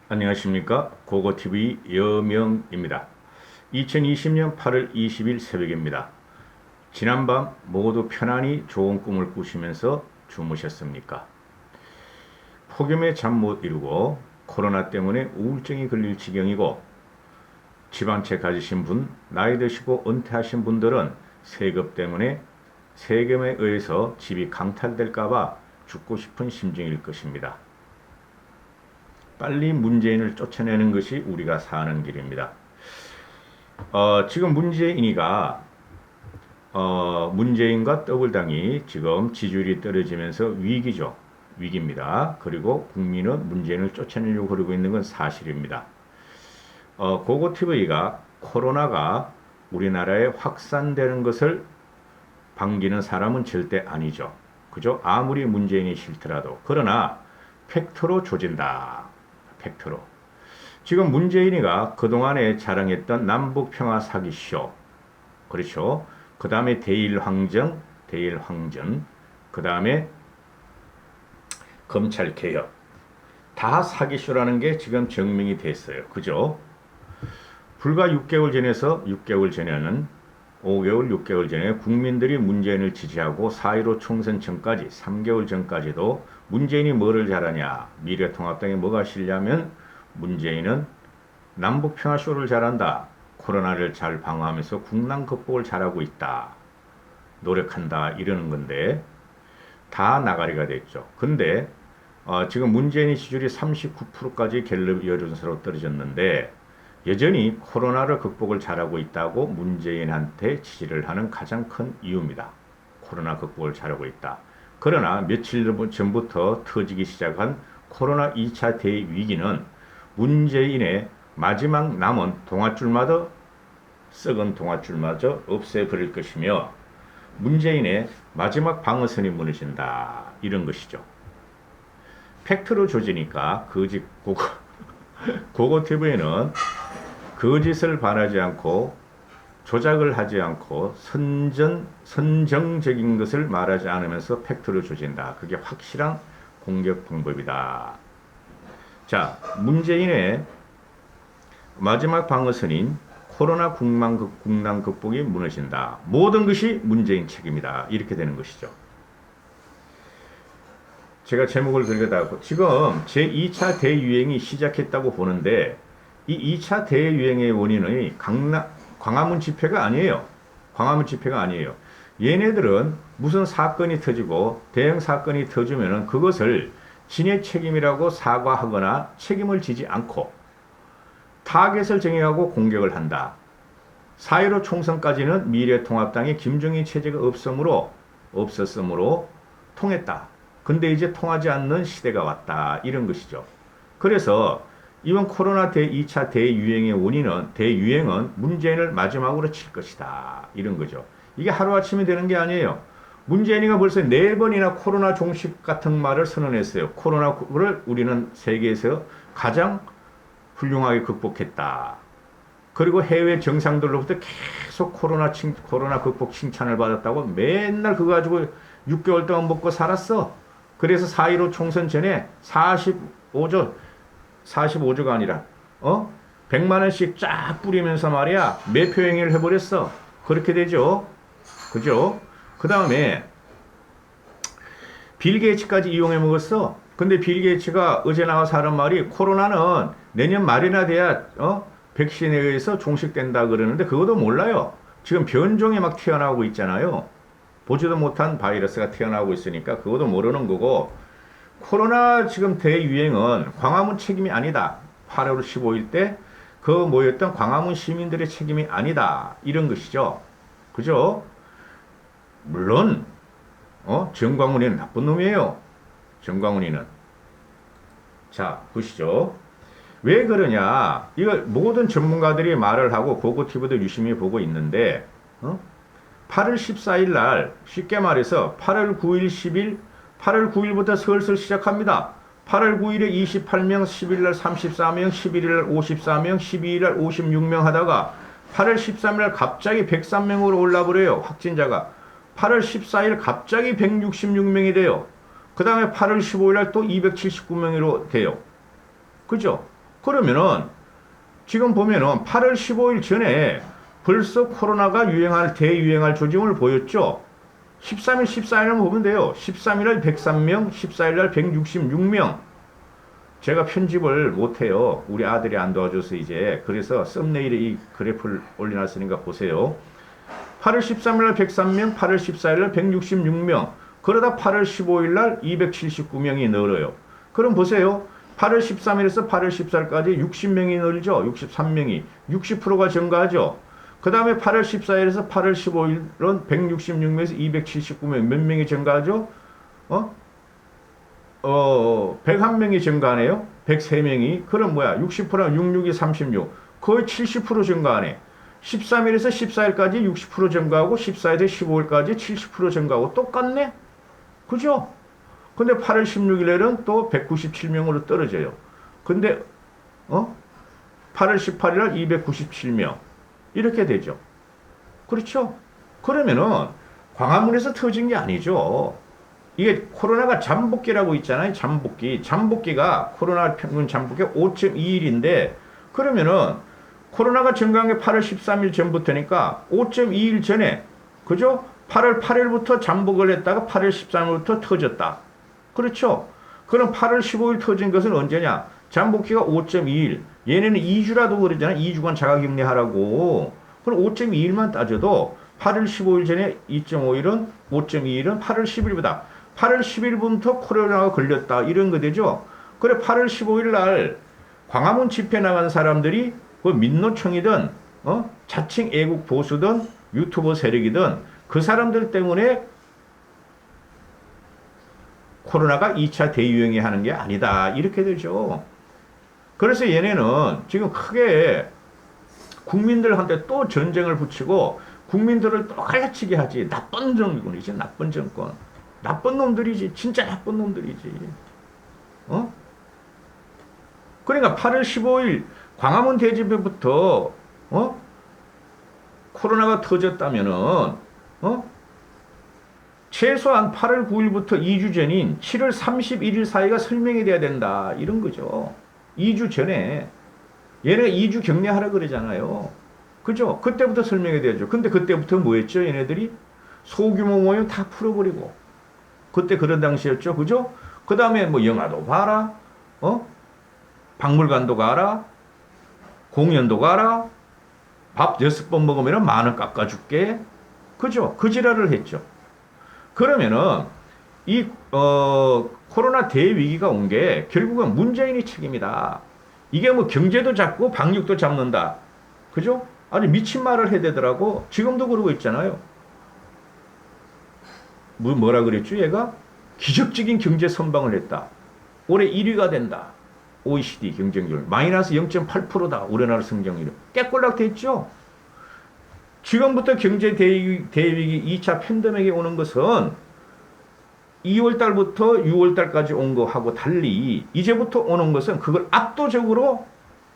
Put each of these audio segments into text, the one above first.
안녕하십니까. 고고TV 여명입니다. 2020년 8월 20일 새벽입니다. 지난밤 모두 편안히 좋은 꿈을 꾸시면서 주무셨습니까? 폭염에 잠 못 이루고 코로나 때문에 우울증이 걸릴 지경이고 집 한 채 가지신 분, 나이 드시고 은퇴하신 분들은 세금에 의해서 집이 강탈될까봐 죽고 싶은 심정일 것입니다. 빨리 문재인을 쫓아내는 것이 우리가 사는 길입니다. 지금 문재인과 더불당이 지금 지지율이 떨어지면서 위기죠. 위기입니다. 그리고 국민은 문재인을 쫓아내려고 그러고 있는 건 사실입니다. 고고TV가 코로나가 우리나라에 확산되는 것을 반기는 사람은 절대 아니죠. 그죠? 아무리 문재인이 싫더라도. 그러나 팩트로 조진다. 팩트로. 지금 문재인이가 그동안에 자랑했던 남북평화 사기쇼. 그렇죠. 그 다음에 대일황전, 그 다음에 검찰개혁. 다 사기쇼라는 게 지금 증명이 됐어요. 그죠? 불과 6개월 전에는 5개월, 6개월 전에 국민들이 문재인을 지지하고 4.15 총선 전까지 3개월 전까지도 문재인이 뭐를 잘하냐, 미래통합당이 뭐가 싫냐면 문재인은 남북평화쇼를 잘한다, 코로나를 잘 방어하면서 국난 극복을 잘하고 있다, 노력한다 이러는 건데 다 나가리가 됐죠. 근데 지금 문재인의 지지율이 39%까지 갤럽 여론조사로 떨어졌는데 여전히 코로나를 극복을 잘하고 있다고 문재인한테 지지를 하는 가장 큰 이유입니다. 코로나 극복을 잘하고 있다. 그러나 며칠 전부터 터지기 시작한 코로나 2차 대위기는 문재인의 마지막 남은 동아줄마저 썩은 동아줄마저 없애버릴 것이며 문재인의 마지막 방어선이 무너진다. 이런 것이죠. 팩트로 조지니까 고고TV는 거짓을 바라지 않고 조작을 하지 않고 선정적인 것을 말하지 않으면서 팩트를 조진다. 그게 확실한 공격 방법이다. 자, 문재인의 마지막 방어선인 코로나 국난 극복이 무너진다. 모든 것이 문재인 책임이다. 이렇게 되는 것이죠. 제가 제목을 그려다고 지금 제2차 대유행이 시작했다고 보는데 이 2차 대유행의 원인은 광화문 집회가 아니에요. 광화문 집회가 아니에요. 얘네들은 무슨 사건이 터지고 대형 사건이 터지면은 그것을 진의 책임이라고 사과하거나 책임을 지지 않고 타겟을 정해하고 공격을 한다. 4.15 총선까지는 미래통합당의 김정일 체제가 없었으므로 통했다. 근데 이제 통하지 않는 시대가 왔다. 이런 것이죠. 그래서 이번 코로나 2차 대유행은 문재인을 마지막으로 칠 것이다. 이런 거죠. 이게 하루아침에 되는 게 아니에요. 문재인이가 벌써 4번이나 코로나 종식 같은 말을 선언했어요. 코로나를 우리는 세계에서 가장 훌륭하게 극복했다. 그리고 해외 정상들로부터 계속 코로나 극복 칭찬을 받았다고 맨날 그거 가지고 6개월 동안 먹고 살았어. 그래서 4.15 총선 전에 45조가 아니라 100만 원씩 쫙 뿌리면서 말이야 매표 행위를 해버렸어. 그렇게 되죠. 그죠? 그 다음에 빌 게이츠까지 이용해 먹었어. 근데 빌 게이츠가 어제 나와서 하는 말이 코로나는 내년 말이나 돼야 백신에 의해서 종식된다 그러는데 그것도 몰라요. 지금 변종이 막 튀어나오고 있잖아요. 보지도 못한 바이러스가 튀어나오고 있으니까 그것도 모르는 거고, 코로나 지금 대유행은 광화문 책임이 아니다. 8월 15일 때 그 모였던 광화문 시민들의 책임이 아니다. 이런 것이죠. 그죠? 물론 정광훈이는 나쁜 놈이에요. 정광훈이는. 자, 보시죠. 왜 그러냐? 이거 모든 전문가들이 말을 하고 고고TV도 유심히 보고 있는데 8월 14일 날 쉽게 말해서 8월 9일 10일 8월 9일부터 슬슬 시작합니다. 8월 9일에 28명, 10일 날 34명, 11일 날 54명, 12일 날 56명 하다가 8월 13일 날 갑자기 103명으로 올라버려요. 확진자가. 8월 14일 갑자기 166명이 돼요. 그 다음에 8월 15일 날 또 279명으로 돼요. 그죠? 그러면은 지금 보면은 8월 15일 전에 벌써 코로나가 대유행할 조짐을 보였죠. 13일, 14일을 보면 돼요. 13일날 103명, 14일날 166명. 제가 편집을 못해요. 우리 아들이 안 도와줘서 이제. 그래서 썸네일에 이 그래프를 올려놨으니까 보세요. 8월 13일날 103명, 8월 14일날 166명. 그러다 8월 15일날 279명이 늘어요. 그럼 보세요. 8월 13일에서 8월 14일까지 60명이 늘죠. 63명이. 60%가 증가하죠. 그 다음에 8월 14일에서 8월 15일은 166명에서 279명. 몇 명이 증가하죠? 101명이 증가하네요. 103명이. 그럼 뭐야? 60%면 66이 36. 거의 70% 증가하네. 13일에서 14일까지 60% 증가하고 14일에서 15일까지 70% 증가하고 똑같네? 그죠? 근데 8월 16일에는 또 197명으로 떨어져요. 근데 8월 18일날 297명. 이렇게 되죠. 그렇죠? 그러면은 광화문에서 터진 게 아니죠. 이게 코로나가 잠복기라고 있잖아요. 잠복기. 잠복기가 코로나 평균 잠복기 5.2일인데 그러면은 코로나가 증가한 게 8월 13일 전부터니까 5.2일 전에 그죠? 8월 8일부터 잠복을 했다가 8월 13일부터 터졌다. 그렇죠? 그럼 8월 15일 터진 것은 언제냐? 잠복기가 5.2일. 얘네는 2주라도 그러잖아요. 2주간 자가격리하라고. 그럼 5.2일만 따져도 8월 15일 전에 2.5일은 5.2일은 8월 10일보다 8월 10일부터 코로나가 걸렸다. 이런 거 되죠? 그래 8월 15일 날 광화문 집회 나간 사람들이 그 민노총이든 자칭 애국 보수든 유튜버 세력이든 그 사람들 때문에 코로나가 2차 대유행이 하는 게 아니다. 이렇게 되죠. 그래서 얘네는 지금 크게 국민들한테 또 전쟁을 붙이고 국민들을 또 갈라치게 하지. 나쁜 정권이지. 나쁜 정권. 나쁜 놈들이지. 진짜 나쁜 놈들이지. 그러니까 8월 15일 광화문 대집회부터 코로나가 터졌다면은 최소한 8월 9일부터 2주 전인 7월 31일 사이가 설명이 돼야 된다. 이런 거죠. 2주 전에. 얘네가 2주 격리하라 그러잖아요. 그죠? 그때부터 설명이 돼야죠. 근데 그때부터 뭐 했죠? 얘네들이? 소규모 모임 다 풀어버리고. 그때 그런 당시였죠. 그죠? 그 다음에 뭐 영화도 봐라. 박물관도 가라. 공연도 가라. 밥 6번 먹으면 10,000원 깎아줄게. 그죠? 그 지랄을 했죠. 그러면은 이 코로나 대위기가 온 게 결국은 문재인이 책임이다. 이게 뭐 경제도 잡고 방역도 잡는다. 그죠? 아주 미친 말을 해대더라고. 지금도 그러고 있잖아요. 뭐라 그랬죠 얘가? 기적적인 경제 선방을 했다. 올해 1위가 된다. OECD 경쟁률 마이너스 0.8%다. 우리나라 성장률. 깨꼴락 됐죠? 지금부터 경제 대위기 2차 팬데믹이 오는 것은 2월달부터 6월달까지 온 거하고 달리 이제부터 오는 것은 그걸 압도적으로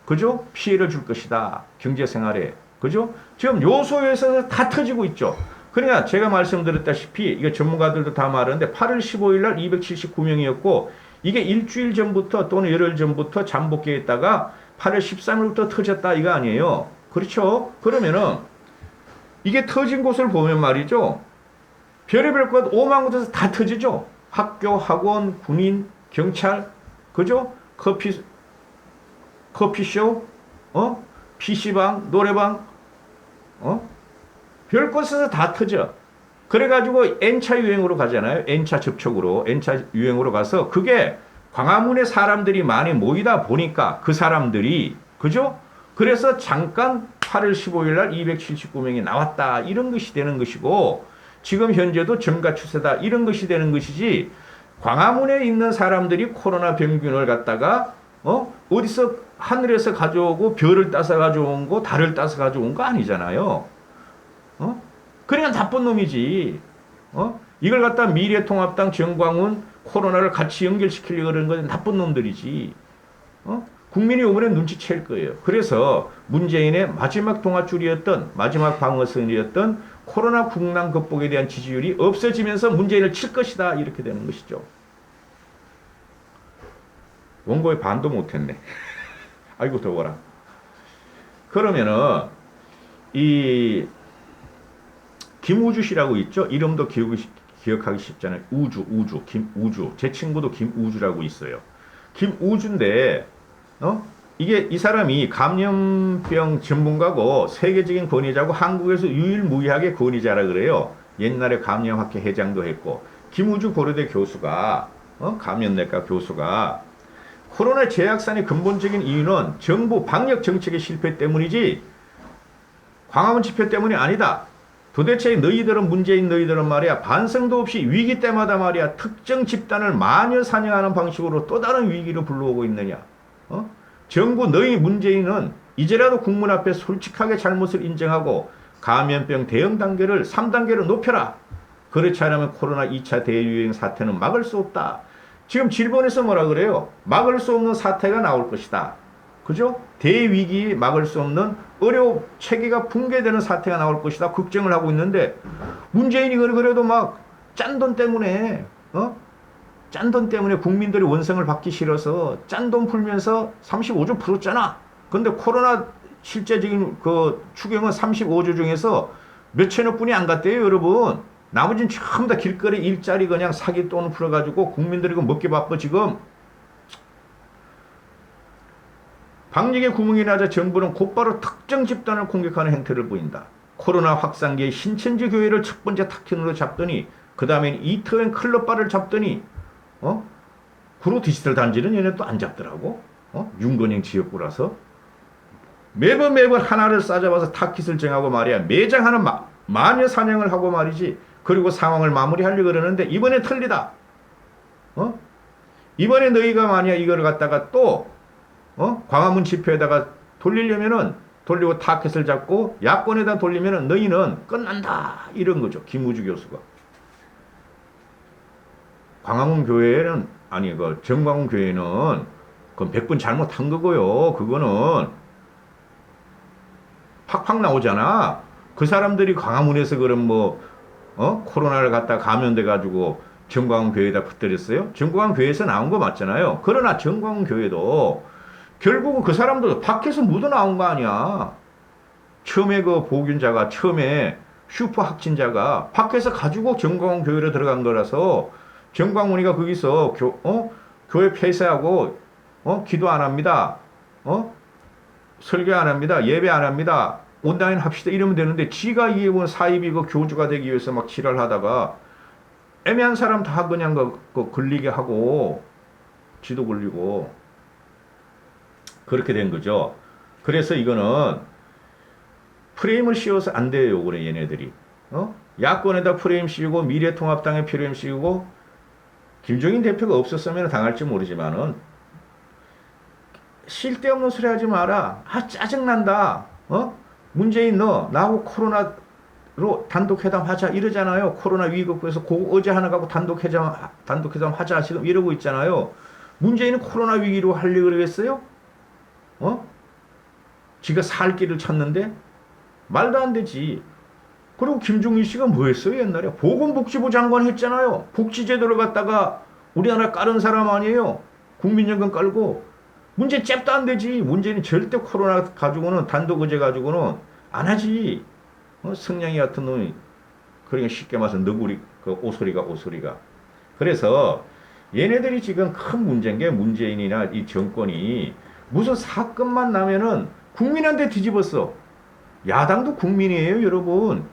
그죠? 피해를 줄 것이다. 경제생활에. 그죠? 지금 요소에서 다 터지고 있죠. 그러니까 제가 말씀드렸다시피 이게 전문가들도 다 말하는데 8월 15일 날 279명이었고 이게 일주일 전부터 또는 열흘 전부터 잠복기했다가 8월 13일부터 터졌다 이거 아니에요. 그렇죠? 그러면은 이게 터진 곳을 보면 말이죠. 별의별 것 5만 곳에서 다 터지죠. 학교, 학원, 군인, 경찰, 그죠? 커피숍, PC방, 노래방, 별 곳에서 다 터져. 그래가지고 N차 유행으로 가잖아요. N차 접촉으로, N차 유행으로 가서 그게 광화문에 사람들이 많이 모이다 보니까 그 사람들이, 그죠? 그래서 잠깐 8월 15일 날 279명이 나왔다. 이런 것이 되는 것이고, 지금 현재도 증가 추세다. 이런 것이 되는 것이지, 광화문에 있는 사람들이 코로나 병균을 갖다가, 어디서 하늘에서 가져오고, 별을 따서 가져온 거, 달을 따서 가져온 거 아니잖아요. 그러니까 나쁜 놈이지. 이걸 갖다 미래통합당 정광훈 코로나를 같이 연결시키려고 그러는 건 나쁜 놈들이지. 국민이 이번에 눈치챌 거예요. 그래서 문재인의 마지막 동아줄이었던 마지막 방어선이었던 코로나 국난 극복에 대한 지지율이 없어지면서 문재인을 칠 것이다. 이렇게 되는 것이죠. 원고에 반도 못했네. 아이고 더워라. 그러면은 이 김우주 씨라고 있죠? 이름도 기억하기 쉽잖아요. 김우주. 제 친구도 김우주라고 있어요. 김우주인데, 이게 이 사람이 감염병 전문가고 세계적인 권위자고 한국에서 유일무이하게 권위자라 그래요. 옛날에 감염학회 회장도 했고, 김우주 고려대 교수가, 감염내과 교수가 코로나 재확산의 근본적인 이유는 정부 방역 정책의 실패 때문이지 광화문 집회 때문이 아니다. 도대체 너희들은 문재인 너희들은 말이야 반성도 없이 위기 때마다 말이야 특정 집단을 마녀 사냥하는 방식으로 또 다른 위기를 불러오고 있느냐. 정부 너희 문재인은 이제라도 국민 앞에 솔직하게 잘못을 인정하고 감염병 대응 단계를 3단계로 높여라. 그렇지 않으면 코로나 2차 대유행 사태는 막을 수 없다. 지금 질본에서 뭐라 그래요? 막을 수 없는 사태가 나올 것이다. 그죠? 대위기 막을 수 없는 체계가 붕괴되는 사태가 나올 것이다. 걱정을 하고 있는데 문재인이 그래도 막 짠돈 때문에 짠돈 때문에 국민들이 원성을 받기 싫어서 짠돈 풀면서 35조 풀었잖아. 근데 코로나 실제적인 그 추경은 35조 중에서 몇천억 분이 안 갔대요, 여러분. 나머지는 전부 다 길거리 일자리 그냥 사기 돈을 풀어가지고 국민들이 먹기 바빠 지금. 방역의 구멍이 나자 정부는 곧바로 특정 집단을 공격하는 행태를 보인다. 코로나 확산기에 신천지 교회를 첫 번째 타깃으로 잡더니 그 다음엔 이태원 클럽바를 잡더니 구로 디지털 단지는 얘네 또 안 잡더라고. 윤건영 지역구라서 매번 하나를 싸잡아서 타깃을 정하고 말이야 매장 하나 마녀 사냥을 하고 말이지. 그리고 상황을 마무리하려고 그러는데 이번에 틀리다. 이번에 너희가 만약 이걸 갖다가 또 광화문 집회에다가 돌리고 타켓을 잡고 야권에다 돌리면은 너희는 끝난다. 이런 거죠. 김우주 교수가. 광화문 교회는 정광훈 교회는 그건 100번 잘못한 거고요. 그거는 팍팍 나오잖아. 그 사람들이 광화문에서 그럼 코로나를 갖다 감염돼 가지고 정광훈 교회에다 퍼뜨렸어요. 정광훈 교회에서 나온 거 맞잖아요. 그러나 정광훈 교회도 결국은 그 사람도 밖에서 묻어 나온 거 아니야. 처음에 그 보균자가 처음에 슈퍼 확진자가 밖에서 가지고 정광훈 교회로 들어간 거라서 정광훈이가 거기서 교회 폐쇄하고 기도 안 합니다. 설교 안 합니다. 예배 안 합니다. 온라인 합시다 이러면 되는데 지가 이해원 사입이 그 교주가 되기 위해서 막 지랄하다가 애매한 사람 다 그냥 그 걸리게 하고 지도 걸리고 그렇게 된 거죠. 그래서 이거는 프레임을 씌워서 안 돼요. 그래 얘네들이. 야권에다 프레임 씌우고 미래통합당에 프레임 씌우고 김종인 대표가 없었으면 당할지 모르지만은 쓸데없는 소리 하지 마라. 짜증난다. 문재인 너 나하고 코로나로 단독회담 하자 이러잖아요. 코로나 위기국에서 어제 하나 가고 단독회담 하자 지금 이러고 있잖아요. 문재인은 코로나 위기로 하려고 그러겠어요? 지가 살 길을 찾는데 말도 안 되지. 그리고 김종인 씨가 뭐 했어요? 옛날에 보건복지부 장관 했잖아요. 복지제도를 갖다가 우리나라 깔은 사람 아니에요. 국민연금 깔고. 문제 잽도 안 되지. 문제는 절대 코로나 가지고는 단독 의제 가지고는 안 하지. 성냥이 같은 놈이 그러니까 쉽게 말해서 너구리 그 오소리가. 그래서 얘네들이 지금 큰 문제인 게 문재인이나 이 정권이 무슨 사건만 나면은 국민한테 뒤집었어. 야당도 국민이에요, 여러분.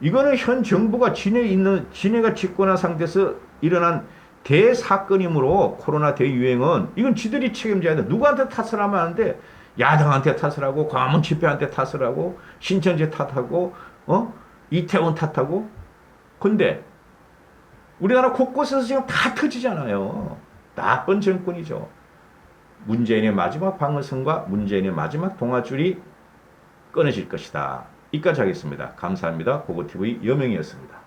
이거는 현 정부가 지네가 집권한 상태에서 일어난 대사건이므로 코로나 대유행은 이건 지들이 책임져야 돼. 누구한테 탓을 하면 안 돼. 야당한테 탓을 하고 광화문 집회한테 탓을 하고 신천지 탓하고 이태원 탓하고. 근데 우리나라 곳곳에서 지금 다 터지잖아요. 나쁜 정권이죠. 문재인의 마지막 방어선과 문재인의 마지막 동아줄이 끊어질 것이다. 이까지 하겠습니다. 감사합니다. 고고TV 여명이었습니다.